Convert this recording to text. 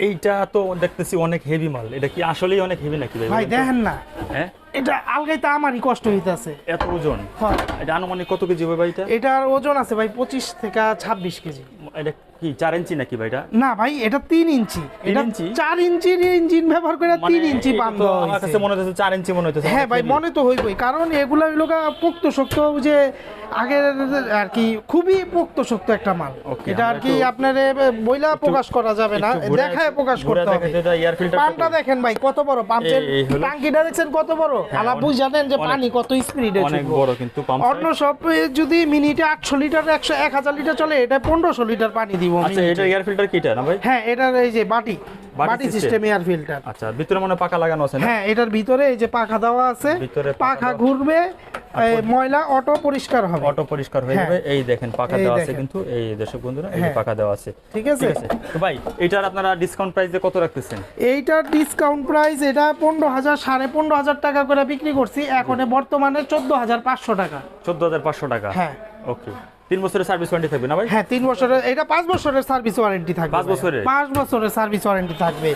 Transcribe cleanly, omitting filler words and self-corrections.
এইটা তো দেখতেছি অনেক হেভি মাল, এটা কি আসলেই অনেক হেভি নাকি ভাই? ভাই দেখেন না, হ্যাঁ এটা আলগাইতে আমারই কষ্ট হইতাছে। এত ওজন? হ্যাঁ, এটা আনুমানিক কত কেজি হবে ভাই এটা? এটার ওজন আছে ভাই 25 থেকে 26 কেজি। এটা কি 4 ইঞ্চি নাকি ভাই এটা? না ভাই, এটা 3 ইঞ্চি। এটা ইঞ্চি? 4 ইঞ্চির ইঞ্জিন ব্যবহার করে 3 ইঞ্চি এটা বান তো দেওয়া আমার কাছে হয়েছে। মনে হচ্ছে 4 ইঞ্চি মনে হচ্ছে। হ্যাঁ ভাই, মনে তো হইবই, কারণ এগুলা হইলো গা পোক্ত শক্ত, যে আগের আর কি খুবই পোক্ত শক্ত একটা মাল। Okay, এটা আর আমরা কি একটু- আপনার বইলা প্রকাশ করা যাবে না, একটু ঘুরে দেখায় প্রকাশ ঘুরে করতে হবে। দেখাতে এটা এয়ার ফিল্টার পাম্পটা দেখেন ভাই কত বড়, পাম্পের এই হলো। টাঙ্কিটা দেখছেন কত বড়। আলা বুঝ জানেন যে পানি কত স্পিডে অনেক বড় কিন্তু পাম্প। অন্য সব যদি মিনিটে 800 লিটার 1000 লিটার চলে, এটা 1500 লিটার পানি দিব আচ্ছা, এটা এয়ার ফিল্টার কিটা না ভাই? হ্যাঁ, এটার এই যে বাটি বাটি সিস্টেম এয়ার ফিল্টার। আচ্ছা, ভিতরে মনে হয় পাকা লাগানো আছে না? হ্যাঁ, এটার ভিতরে এই যে পাখা দেওয়া আছে, ভিতরে পাখা পাখা দেওয়া। ঘুরবে, এই ময়লা অটো পরিষ্কার হবে। অটো পরিষ্কার হয়ে হ্যাঁ। যাবে। এই দেখেন পাকা এই দেওয়া আছে দেখেন। কিন্তু, এই দর্শক বন্ধুরা এই যে হ্যাঁ। পাকা দেওয়া আছে। ঠিক আছে। তো ভাই এটার আপনারা ডিসকাউন্ট প্রাইসে কত রাখতেছেন? এইটার ডিসকাউন্ট প্রাইস এটা 15,000 15,500 টাকা করে বিক্রি করছি, এখন বর্তমানে 14,500 টাকা। 14,500 টাকা। হ্যাঁ। ওকে, 3 বছরের সার্ভিস ওয়ারেন্টি থাকবে না ভাই? হ্যাঁ, 3 বছরের, এটা 5 বছরের সার্ভিস ওয়ারেন্টি থাকবে। 5 বছরের? 5 বছরের সার্ভিস ওয়ারেন্টি থাকবে।